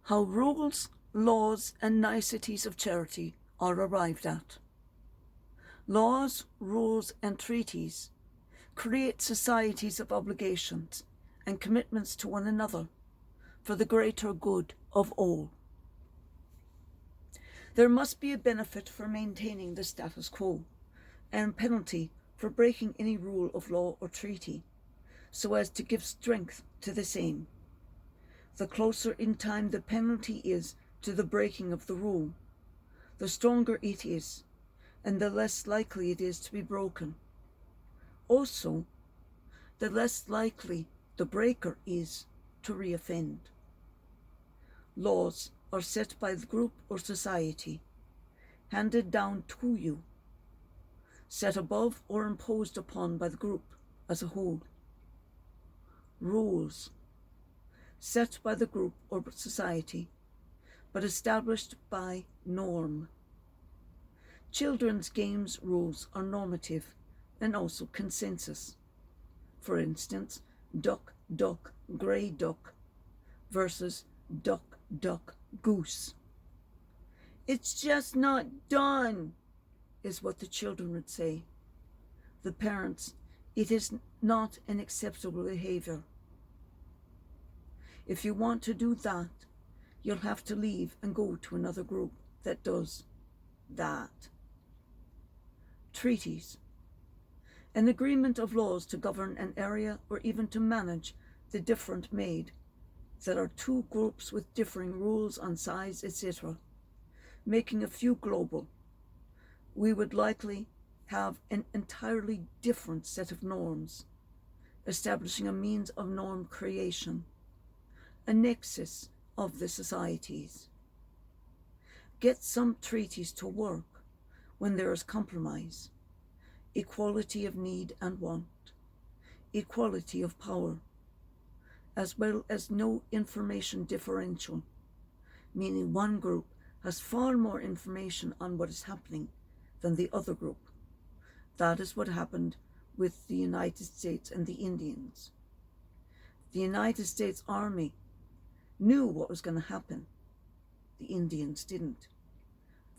How rules, laws, and niceties of charity are arrived at. Laws, rules, and treaties create societies of obligations and commitments to one another for the greater good of all. There must be a benefit for maintaining the status quo and a penalty for breaking any rule of law or treaty, so as to give strength to the same. The closer in time the penalty is to the breaking of the rule, the stronger it is, and the less likely it is to be broken. Also, the less likely the breaker is to reoffend. Laws are set by the group or society, handed down to you, set above or imposed upon by the group as a whole. Rules, set by the group or society, but established by norm. Children's games rules are normative and also consensus. For instance, duck, duck, grey duck versus duck, duck, goose. It's just not done, is what the children would say. The parents, it is not an acceptable behavior. If you want to do that, you'll have to leave and go to another group that does that. Treaties, an agreement of laws to govern an area or even to manage the different made, that are two groups with differing rules on size, etc., making a few global. We would likely have an entirely different set of norms, establishing a means of norm creation, a nexus of the societies. Get some treaties to work when there is compromise, equality of need and want, equality of power, as well as no information differential, meaning one group has far more information on what is happening than the other group. That is what happened with the United States and the Indians. The United States Army knew what was going to happen. The Indians didn't.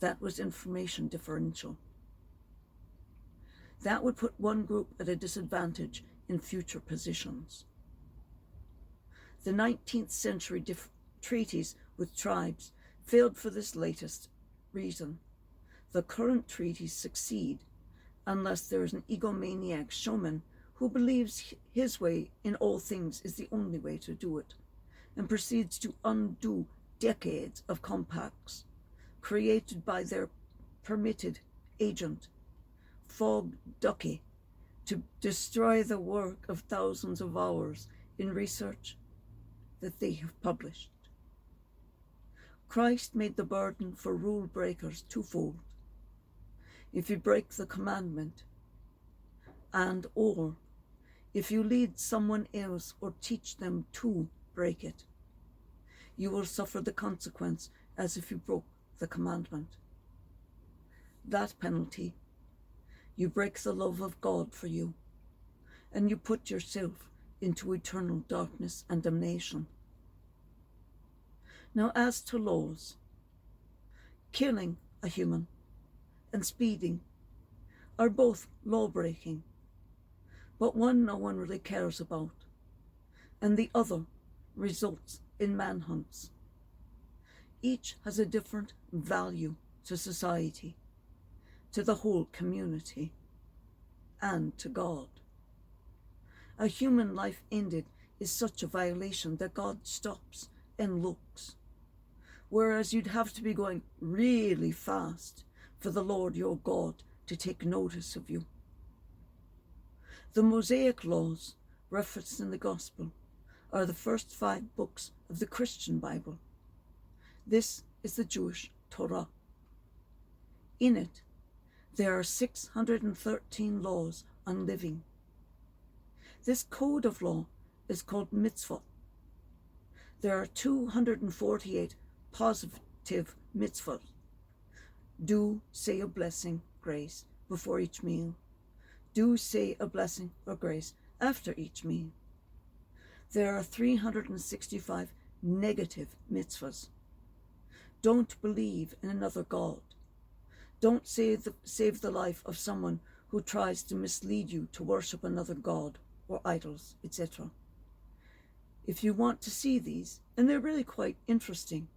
That was information differential. That would put one group at a disadvantage in future positions. The 19th century treaties with tribes failed for this latest reason. The current treaties succeed unless there is an egomaniac showman who believes his way in all things is the only way to do it, and proceeds to undo decades of compacts created by their permitted agent, Fog Ducky, to destroy the work of thousands of hours in research that they have published. Christ made the burden for rule breakers twofold. If you break the commandment, and or if you lead someone else or teach them to break it, you will suffer the consequence as if you broke the commandment. That penalty, you break the love of God for you, and you put yourself into eternal darkness and damnation. Now, as to laws, killing a human and speeding are both law-breaking, but one no one really cares about, and the other results in manhunts. Each has a different value to society, to the whole community, and to God. A human life ended is such a violation that God stops and looks, whereas you'd have to be going really fast for the Lord your God to take notice of you. The Mosaic Laws, referenced in the Gospel, are the first 5 books of the Christian Bible. This is the Jewish Torah. In it, there are 613 laws on living. This code of law is called Mitzvot. There are 248 positive mitzvot. Do say a blessing, grace, before each meal. Do say a blessing or grace after each meal. There are 365 negative mitzvahs, Don't believe in another God. Don't save the life of someone who tries to mislead you to worship another God or idols, etc. If you want to see these, and they're really quite interesting,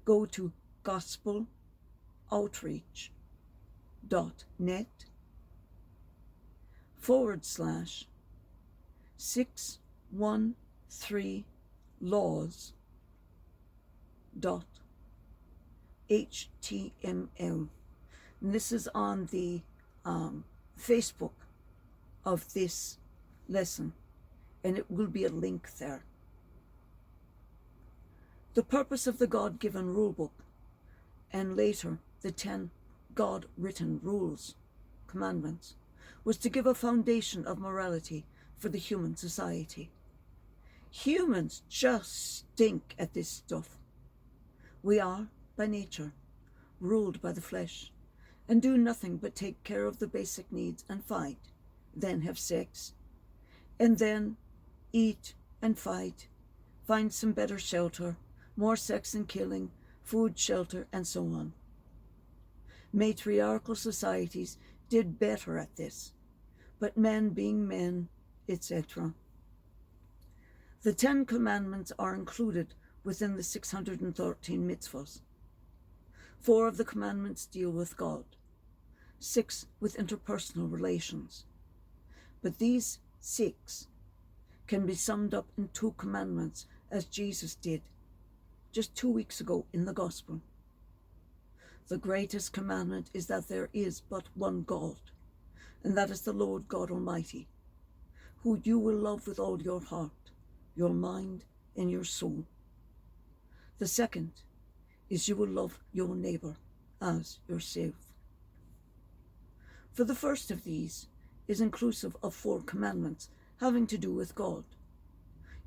go to gospel-laws.613laws.html. And this is on the Facebook of this lesson, and it will be a link there. The purpose of the God-given rulebook, and later the 10 God-written rules, commandments, was to give a foundation of morality for the human society. Humans just stink at this stuff. We are, by nature, ruled by the flesh, and do nothing but take care of the basic needs and fight, then have sex, and then eat and fight, find some better shelter, more sex and killing, food, shelter, and so on. Matriarchal societies did better at this, but men being men, etc. The 10 Commandments are included within the 613 Mitzvos. 4 of the commandments deal with God, 6 with interpersonal relations. But these 6 can be summed up in 2 commandments, as Jesus did just 2 weeks ago in the Gospel. The greatest commandment is that there is but one God, and that is the Lord God Almighty, who you will love with all your heart, your mind, and your soul. The second is you will love your neighbor as yourself. For the first of these is inclusive of 4 commandments having to do with God.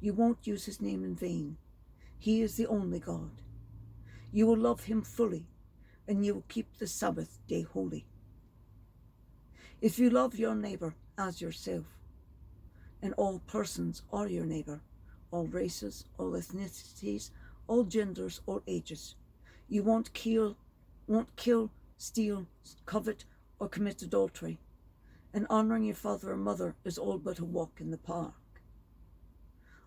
You won't use his name in vain. He is the only God. You will love him fully, and you will keep the Sabbath day holy. If you love your neighbor as yourself, and all persons are your neighbor, all races, all ethnicities, all genders, all ages, you won't kill, steal, covet, or commit adultery, and honoring your father or mother is all but a walk in the park.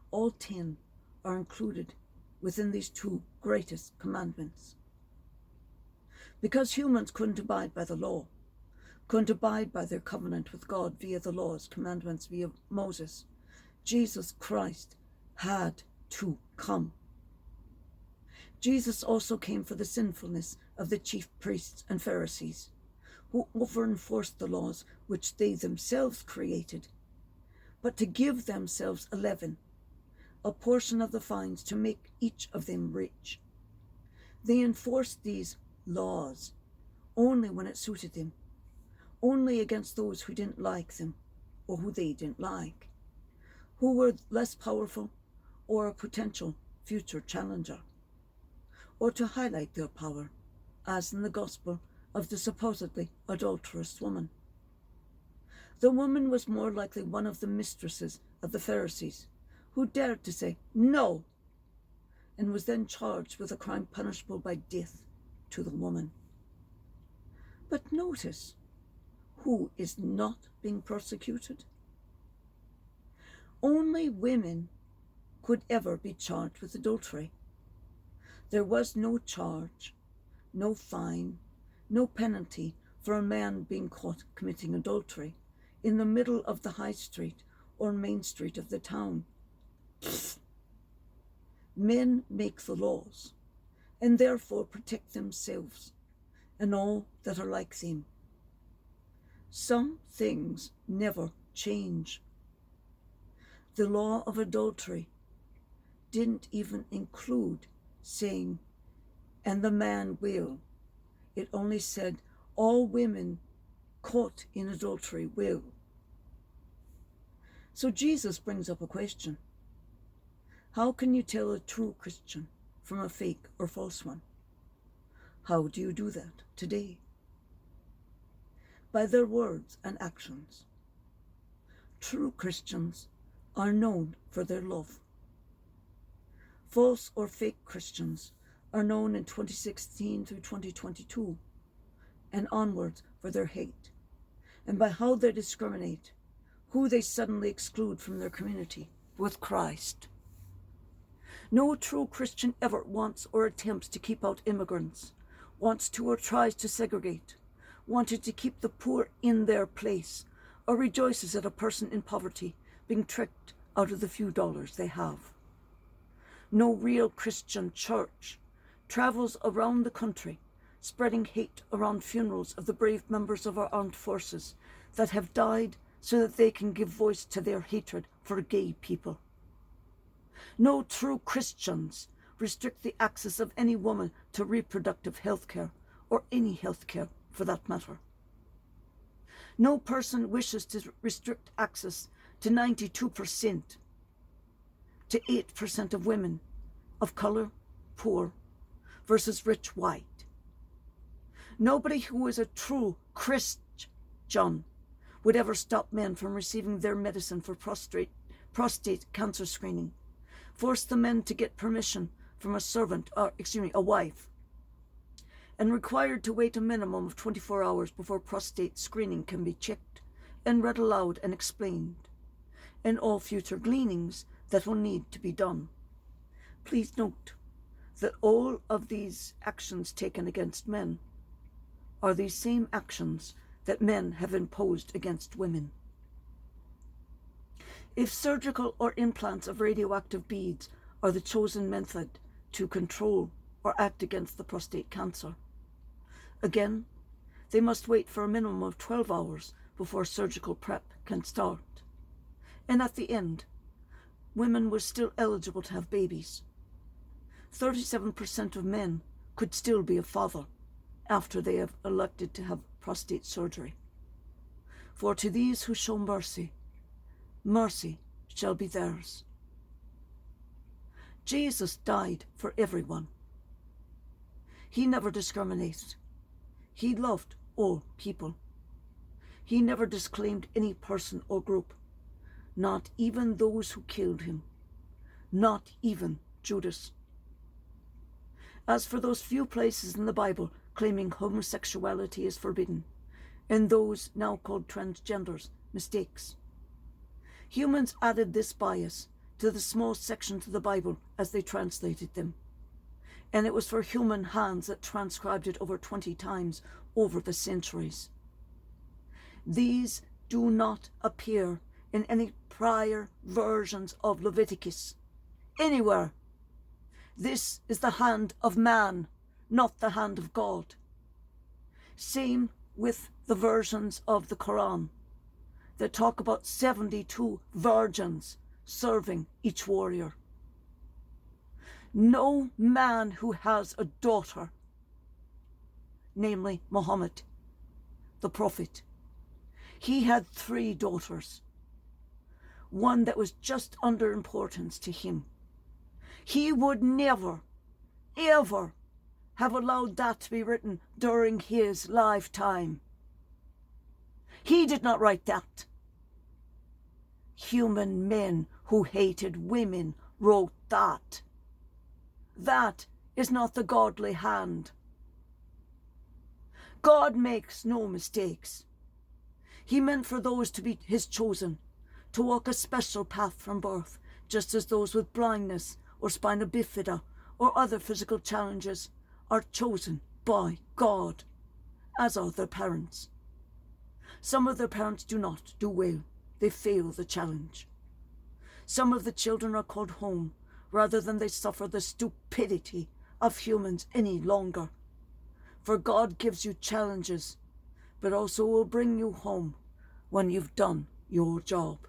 All 10 are included within these 2 greatest commandments. Because humans couldn't abide by the law, couldn't abide by their covenant with God via the laws, commandments via Moses, Jesus Christ had to come. Jesus also came for the sinfulness of the chief priests and Pharisees, who over-enforced the laws which they themselves created, but to give themselves a leaven, a portion of the fines to make each of them rich. They enforced these laws only when it suited them, only against those who didn't like them or who they didn't like, who were less powerful or a potential future challenger, or to highlight their power, as in the gospel of the supposedly adulterous woman. The woman was more likely one of the mistresses of the Pharisees, who dared to say no, and was then charged with a crime punishable by death to the woman. But notice, who is not being persecuted? Only women could ever be charged with adultery. There was no charge, no fine, no penalty for a man being caught committing adultery in the middle of the high street or main street of the town. Men make the laws, and therefore protect themselves and all that are like them. Some things never change. The law of adultery didn't even include saying, and the man will. It only said, all women caught in adultery will. So Jesus brings up a question. How can you tell a true Christian from a fake or false one? How do you do that today? By their words and actions. True Christians are known for their love. False or fake Christians are known in 2016 through 2022 and onwards for their hate, and by how they discriminate, who they suddenly exclude from their community with Christ. No true Christian ever wants or attempts to keep out immigrants, wants to or tries to segregate, wanted to keep the poor in their place, or rejoices at a person in poverty being tricked out of the few dollars they have. No real Christian church travels around the country spreading hate around funerals of the brave members of our armed forces that have died so that they can give voice to their hatred for gay people. No true Christians restrict the access of any woman to reproductive health care, or any health care for that matter. No person wishes to restrict access to 92% to 8% of women of color, poor, versus rich white. Nobody who is a true Christian would ever stop men from receiving their medicine for prostate cancer screening, force the men to get permission from a wife, and required to wait a minimum of 24 hours before prostate screening can be checked and read aloud and explained, and all future gleanings that will need to be done. Please note that all of these actions taken against men are these same actions that men have imposed against women. If surgical or implants of radioactive beads are the chosen method to control or act against the prostate cancer, again, they must wait for a minimum of 12 hours before surgical prep can start. And at the end, women were still eligible to have babies. 37% of men could still be a father after they have elected to have prostate surgery. For to these who show mercy, mercy shall be theirs. Jesus died for everyone. He never discriminated. He loved all people. He never disclaimed any person or group, not even those who killed him, not even Judas. As for those few places in the Bible claiming homosexuality is forbidden, and those now called transgenders mistakes, humans added this bias to the small sections of the Bible as they translated them, and it was for human hands that transcribed it over 20 times over the centuries. These do not appear in any prior versions of Leviticus anywhere. This is the hand of man, not the hand of God. Same with the versions of the Quran that talk about 72 virgins serving each warrior. No man who has a daughter, namely Muhammad, the prophet, he had 3 daughters, one that was just under importance to him. He would never, ever have allowed that to be written during his lifetime. He did not write that. Human men who hated women wrote that. That is not the godly hand. God makes no mistakes. He meant for those to be his chosen, to walk a special path from birth, just as those with blindness or spina bifida or other physical challenges are chosen by God, as are their parents. Some of their parents do not do well. They fail the challenge. Some of the children are called home rather than they suffer the stupidity of humans any longer. For God gives you challenges, but also will bring you home when you've done your job.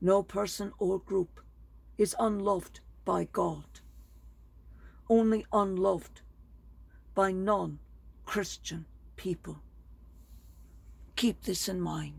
No person or group is unloved by God, only unloved by non-Christian people. Keep this in mind.